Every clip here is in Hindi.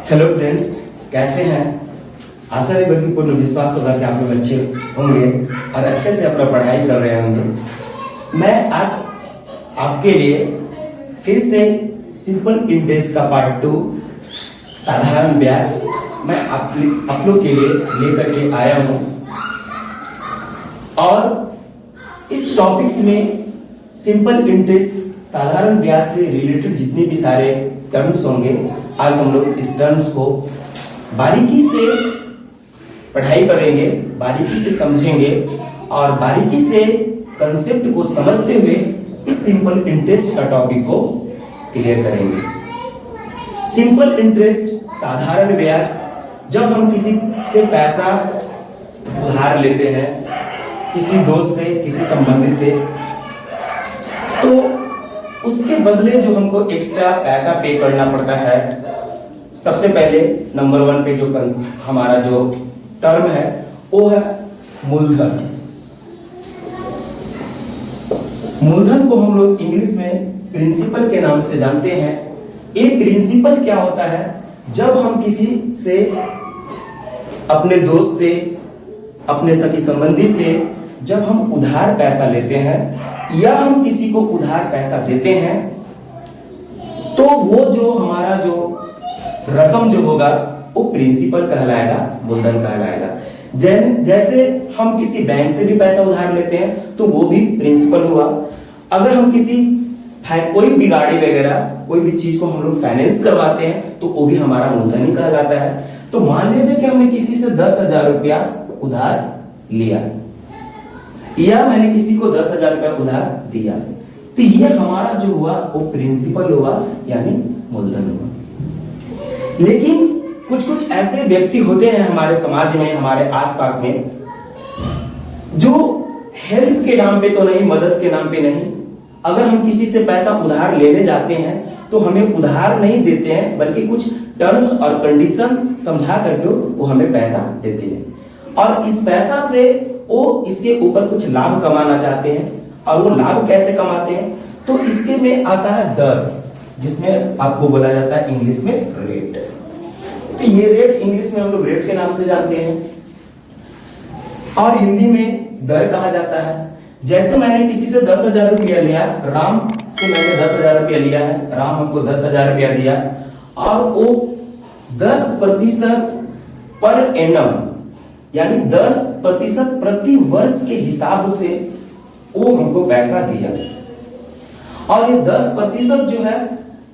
हेलो फ्रेंड्स, कैसे हैं? आशा है बल्कि पूर्ण विश्वास होगा कि आप लोग अच्छे होंगे और अच्छे से अपना पढ़ाई कर रहे होंगे। मैं आज आपके लिए फिर से सिंपल इंटरेस्ट का पार्ट 2 साधारण ब्याज मैं आप लोग के लिए लेकर के आया हूँ। और इस टॉपिक्स में सिंपल इंटरेस्ट साधारण ब्याज से रिलेटेड जितने भी सारे टर्म्स होंगे, आज हम लोग इस टर्म्स को बारीकी से पढ़ाई करेंगे, बारीकी से समझेंगे और बारीकी से कंसेप्ट को समझते हुए इस सिंपल इंटरेस्ट का टॉपिक को क्लियर करेंगे। सिंपल इंटरेस्ट साधारण ब्याज, जब हम किसी से पैसा उधार लेते हैं, किसी दोस्त से, किसी संबंधी से, तो उसके बदले जो हमको एक्स्ट्रा पैसा पे करना पड़ता है, सबसे पहले नंबर 1 पे जो हमारा जो टर्म है वो है मूलधन। मूलधन को हम लोग इंग्लिश में प्रिंसिपल के नाम से जानते हैं। ये प्रिंसिपल क्या होता है? जब हम किसी से, अपने दोस्त से, अपने सगी संबंधी से जब हम उधार पैसा लेते हैं या हम किसी को उधार पैसा देते हैं, तो वो जो हमारा जो रकम जो होगा वो प्रिंसिपल कहलाएगा, मूलधन कहलाएगा। जैसे हम किसी बैंक से भी पैसा उधार लेते हैं तो वो भी प्रिंसिपल हुआ। अगर हम किसी कोई भी गाड़ी वगैरह कोई भी चीज को हम लोग फाइनेंस करवाते हैं तो वो भी हमारा मूलधन ही कहलाता है। तो मान लीजिए कि हमने किसी से 10,000 रुपया उधार लिया या मैंने किसी को 10,000 रुपया उधार दिया, तो ये हमारा जो हुआ वो प्रिंसिपल हुआ, यानी मूलधन हुआ। लेकिन कुछ कुछ ऐसे व्यक्ति होते हैं हमारे समाज में, हमारे आसपास में, जो हेल्प के नाम पे तो नहीं, मदद के नाम पे नहीं, अगर हम किसी से पैसा उधार लेने जाते हैं तो हमें उधार नहीं देते हैं, बल्कि कुछ टर्म्स और कंडीशन समझा करके वो हमें पैसा देते हैं। और इस पैसा से वो इसके ऊपर कुछ लाभ कमाना चाहते हैं। और वो लाभ कैसे कमाते हैं? तो इसके में आता है दर, जिसमें आपको बोला जाता है इंग्लिश में रेट। तो ये रेट इंग्लिश में हम लोग रेट के नाम से जानते हैं और हिंदी में दर कहा जाता है। जैसे मैंने किसी से 10,000 रुपया लिया, राम से मैंने 10,000 रुपया लिया है, राम हमको 10,000 रुपया दिया और वो 10% पर एनम, यानी 10% प्रति वर्ष के हिसाब से वो हमको पैसा दिया। और ये 10% जो है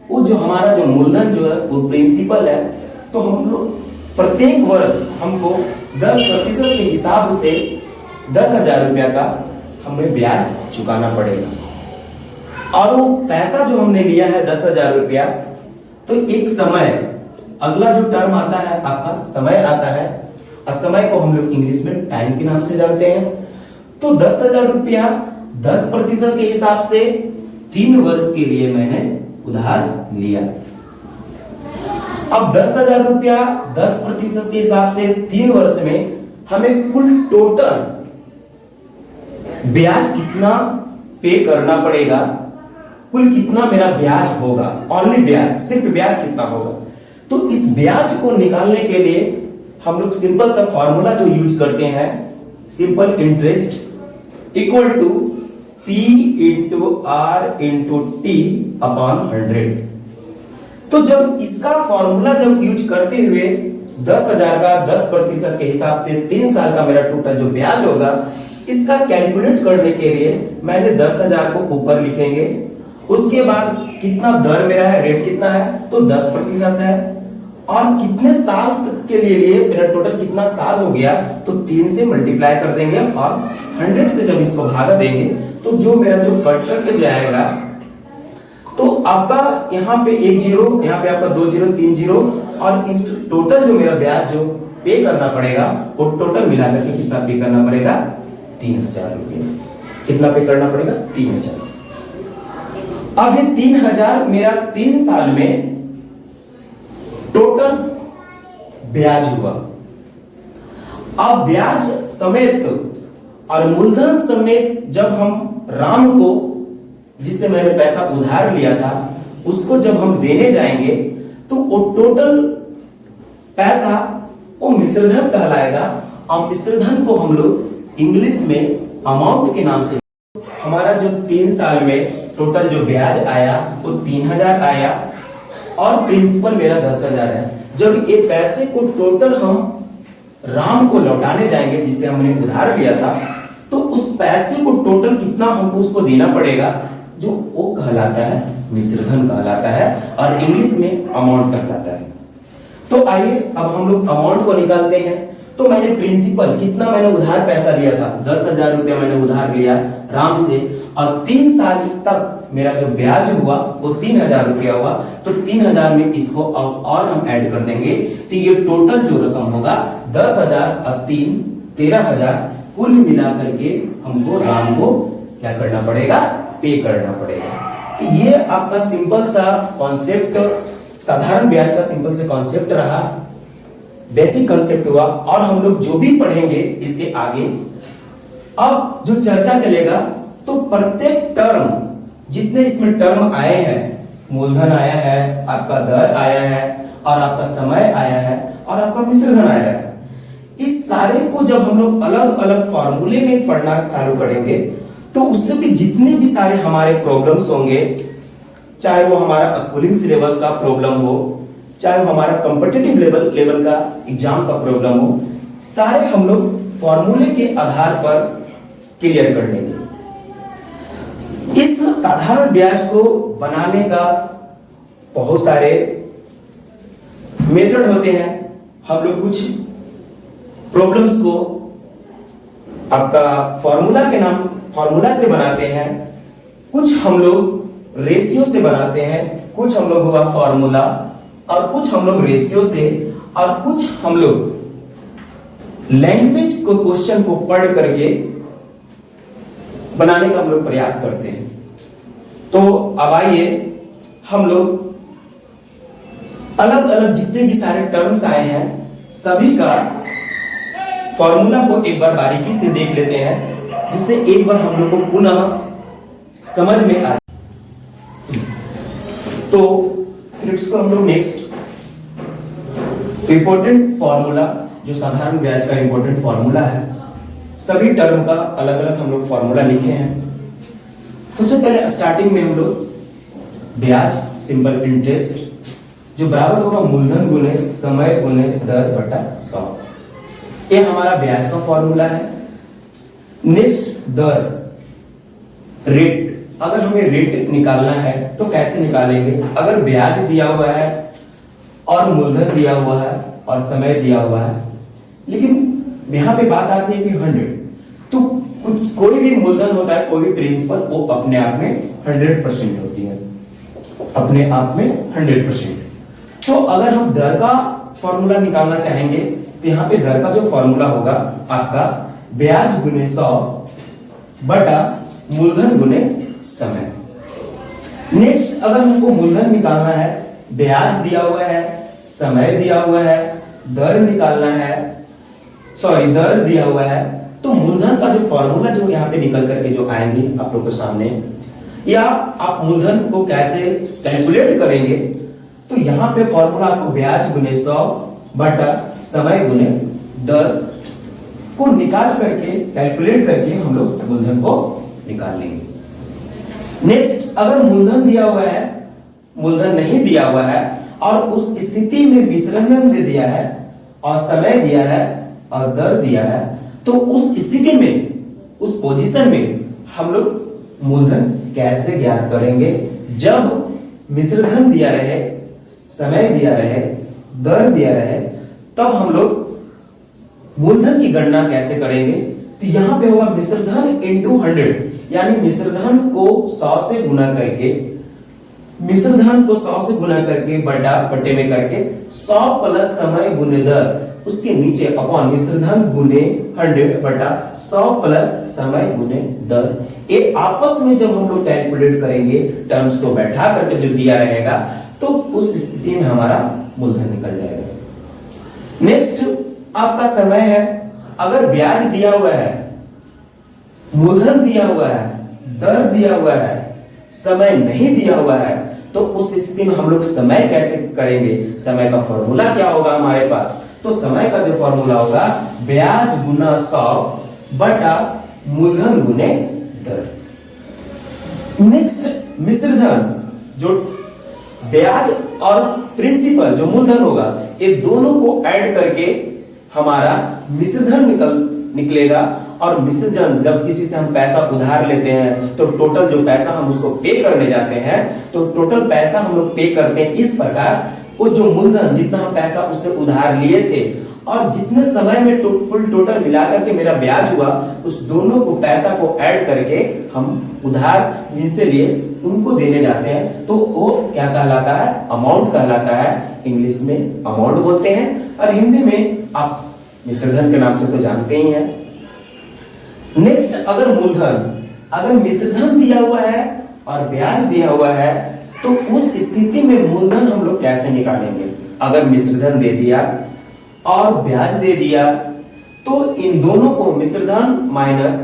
वो जो हमारा जो मूलधन जो है वो प्रिंसिपल है। तो हम लोग प्रत्येक वर्ष हमको 10% के हिसाब से 10,000 रुपया का हमें ब्याज चुकाना पड़ेगा। और वो पैसा जो हमने लिया है 10,000 रुपया, तो एक समय, अगला जो टर्म आता है आपका समय आता है, और समय को हम लोग इंग्लिश में टाइम के नाम से जानते हैं। तो 10,000 रुपया 10% के हिसाब से 3 वर्ष के लिए मैंने उधार लिया। अब 10,000 रुपया 10% के हिसाब से 3 वर्ष में हमें कुल टोटल ब्याज कितना पे करना पड़ेगा, कुल कितना मेरा ब्याज होगा, ओनली ब्याज, सिर्फ ब्याज कितना होगा। तो इस ब्याज को निकालने के लिए हम लोग सिंपल सा फॉर्मूला जो यूज करते हैं, simple interest equal to P into R into T upon 100। तो जब इसका फॉर्मूला जब यूज करते हुए 10,000 का 10% के हिसाब से 3 साल का मेरा टोटल जो ब्याज होगा, इसका कैलकुलेट करने के लिए मैंने 10,000 को ऊपर लिखेंगे। उसके बाद कितना दर मेरा है, रेट कितना है, तो 10% है। और कितने साल के लिए मेरा टोटल कितना साल हो गया, तो 3 से मल्टीप्लाई कर देंगे और 100 से जब इसको भागा देंगे तो जो मेरा जो कट करके जाएगा, तो आपका यहाँ पे 1 जीरो, यहाँ पे आपका 2 जीरो, 3 जीरो, और इस टोटल जो मेरा ब्याज जो पे करना पड़ेगा वो टोटल मिलाकर के कितना पे करना पड़ेगा, 3,000 रुपये। कितना पे करना पड़ेगा, 3,000। अब ये 3,000 मेरा 3 साल में टोटल ब्याज हुआ। अब ब्याज समेत और मूलधन समेत जब हम राम को जिससे मैंने पैसा उधार लिया था, उसको जब हम देने जाएंगे तो वो टोटल पैसा वो मिश्रधन कहलाएगा। और मिश्रधन को हम लोग इंग्लिश में अमाउंट के नाम से, हमारा जो 3 साल में टोटल जो ब्याज आया वो 3000 आया और प्रिंसिपल मेरा 10,000 है। जब ये पैसे को टोटल हम राम को लौटाने जाएंगे जिससे हमने उधार लिया था, तो उस पैसे को टोटल कितना हमको उसको देना पड़ेगा, जो वो कहलाता है मिश्रधन कहलाता है और इंग्लिश में अमाउंट कहलाता है। तो आइए अब हम लोग अमाउंट को निकालते हैं। तो मैंने प्रिंसिपल कितना मैंने उधार पैसा लिया था, 10,000 रुपया मैंने उधार लिया राम से, और 3 साल तक मेरा जो ब्याज हुआ वो 3000 रुपया हुआ। तो 3000 में इसको अब और हम ऐड कर देंगे तो ये टोटल जो रकम होगा 10,000 और 3 13,000 कुल मिला करके हमको राम को क्या करना पड़ेगा, पे करना पड़ेगा। तो ये आपका सिंपल सा कॉन्सेप्ट, साधारण ब्याज का सिंपल से कॉन्सेप्ट रहा, बेसिक कॉन्सेप्ट हुआ। और हम लोग जो भी पढ़ेंगे इसके आगे अब जो चर्चा चलेगा, तो प्रत्येक टर्म जितने इसमें टर्म आए हैं, मूलधन आया है, आपका दर आया है, और आपका समय आया है, और आपका मिश्रधन आया है, इस सारे को जब हम लोग अलग अलग फॉर्मूले में पढ़ना चालू करेंगे तो उससे भी जितने भी सारे हमारे प्रॉब्लम्स होंगे, चाहे वो हमारा स्कूलिंग सिलेबस का प्रॉब्लम हो, चाहे वो हमारा कॉम्पिटिटिव लेवल का एग्जाम का प्रॉब्लम हो, सारे हम लोग फॉर्मूले के आधार पर क्लियर कर लेंगे। इस साधारण ब्याज को बनाने का बहुत सारे मेथड होते हैं। हम लोग कुछ प्रॉब्लम्स को आपका फॉर्मूला से बनाते हैं, कुछ हम लोग रेशियो से बनाते हैं, कुछ हम लोग हुआ फॉर्मूला, और कुछ हम लोग रेशियो से, और कुछ हम लोग लैंग्वेज को क्वेश्चन को पढ़ करके बनाने का हम लोग प्रयास करते हैं। तो अब आइए हम लोग अलग अलग जितने भी सारे टर्म्स आए हैं सभी का फॉर्मूला को एक बार बारीकी से देख लेते हैं, जिससे एक बार हम लोग को पुनः समझ में आ जाए। तो फिर इसको हम लोग नेक्स्ट इंपॉर्टेंट फॉर्मूला, जो साधारण ब्याज का इंपॉर्टेंट फॉर्मूला है, सभी टर्म का अलग अलग हम लोग फॉर्मूला लिखे हैं। सबसे पहले स्टार्टिंग में हम लोग ब्याज, सिंपल इंटरेस्ट, जो बराबर होगा मूलधन गुने समय गुने दर बटा 100, ये हमारा ब्याज का फॉर्मूला है। नेक्स्ट दर, रेट, अगर हमें रेट निकालना है तो कैसे निकालेंगे, अगर ब्याज दिया हुआ है और मूलधन दिया हुआ है और समय दिया हुआ है, लेकिन यहां पे बात आती है कि 100, तो कोई भी मूलधन होता है, कोई भी प्रिंसिपल, वो अपने आप में 100% होती है, अपने आप में 100%। तो अगर हम दर का फॉर्मूला निकालना चाहेंगे तो यहाँ पे दर का जो फॉर्मूला होगा आपका ब्याज गुने 100 बटा मूलधन गुने समय। नेक्स्ट अगर हमको मूलधन निकालना है, ब्याज दिया हुआ है, समय दिया हुआ है, दर निकालना है, दर दिया हुआ है, तो मूलधन का जो फॉर्मूला जो यहाँ पे निकल करके जो आएंगे आप लोगों के सामने, या आप मूलधन को कैसे कैलकुलेट करेंगे, तो यहाँ पे फॉर्मूला आपको ब्याज गुने 100 बटा समय गुने दर को निकाल करके कैलकुलेट करके हम लोग मूलधन को निकाल लेंगे। नेक्स्ट अगर मूलधन दिया हुआ है, मूलधन नहीं दिया हुआ है, और उस स्थिति में मिश्रधन दे दिया है और समय दिया है और दर दिया है, तो उस स्थिति में, उस पोजीशन में हम लोग मूलधन कैसे ज्ञात करेंगे, जब मिश्रधन दिया रहे, समय दिया रहे, दर दिया रहे, तब हम लोग मूलधन की गणना कैसे करेंगे। तो यहां पे होगा मिश्रधन इंटू 100, यानी मिश्रधन को 100 से गुना करके, मिश्रधन को 100 से गुना करके बटे में करके 100 प्लस समय गुने दर, उसके नीचे अपॉन मिश्रधन गुने 100 बटा 100 प्लस समय गुने दर। ये आपस में जब हम लोग कैलकुलेट करेंगे, टर्म्स को बैठा करके जो दिया रहेगा, तो उस स्थिति में हमारा मूलधन निकल जाएगा। नेक्स्ट आपका समय है, अगर ब्याज दिया हुआ है, मूलधन दिया हुआ है, दर दिया हुआ है, समय नहीं दिया हुआ है तो उस स्थिति में हम लोग समय कैसे करेंगे, समय का फॉर्मूला क्या होगा हमारे पास। तो समय का जो फॉर्मूला होगा ब्याज गुना 100 बटा मूलधन गुने दर। नेक्स्ट मिश्रधन, जो ब्याज और प्रिंसिपल जो मूलधन होगा ये दोनों को ऐड करके हमारा मिश्रधन निकलेगा। और मिश्रधन जब किसी से हम पैसा उधार लेते हैं तो टोटल जो पैसा हम उसको पे करने जाते हैं तो टोटल पैसा हम लोग पे करते हैं इस प्रकार, वो जो मूलधन जितना हम पैसा उससे उधार लिए थे और जितने समय में कुल टोटल मिलाकर के मेरा ब्याज हुआ उस दोनों को पैसा को ऐड करके हम उधार जिनसे लिए उनको देने जाते हैं तो वो क्या कहलाता है, अमाउंट कहलाता है। इंग्लिश में अमाउंट बोलते हैं और हिंदी में आप मिश्रधन के नाम से तो जानते ही हैं। नेक्स्ट, अगर मूलधन, अगर मिश्रधन दिया हुआ है और ब्याज दिया हुआ है तो उस स्थिति में मूलधन हम लोग कैसे निकालेंगे। अगर मिश्रधन दे दिया और ब्याज दे दिया तो इन दोनों को मिश्रधन माइनस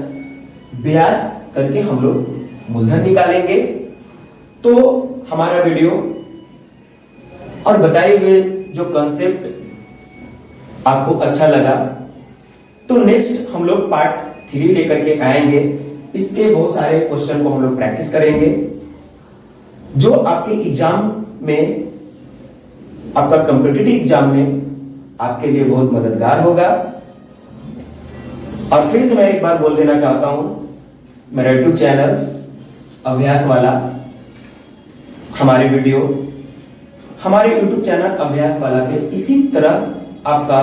ब्याज करके हम लोग मूलधन निकालेंगे। तो हमारा वीडियो और बताए हुए जो कंसेप्ट आपको अच्छा लगा तो नेक्स्ट हम लोग पार्ट 3 लेकर के आएंगे। इस पे बहुत सारे क्वेश्चन को हम लोग प्रैक्टिस करेंगे जो आपके एग्जाम में, आपका कॉम्पिटिटिव एग्जाम में आपके लिए बहुत मददगार होगा। और फिर से मैं एक बार बोल देना चाहता हूं, मेरा यूट्यूब चैनल अभ्यास वाला, हमारे यूट्यूब चैनल अभ्यास वाला पे इसी तरह आपका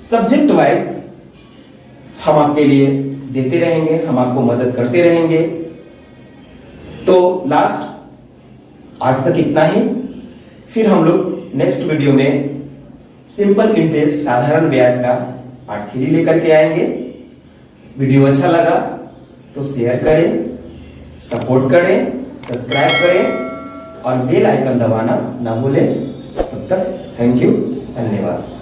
सब्जेक्ट वाइज हम आपके लिए देते रहेंगे, हम आपको मदद करते रहेंगे। तो लास्ट आज तक इतना ही, फिर हम लोग नेक्स्ट वीडियो में सिंपल इंटरेस्ट साधारण ब्याज का पार्ट 3 लेकर के आएंगे। वीडियो अच्छा लगा तो शेयर करें, सपोर्ट करें, सब्सक्राइब करें और बेल आइकन दबाना ना भूलें। तब तक थैंक यू, धन्यवाद।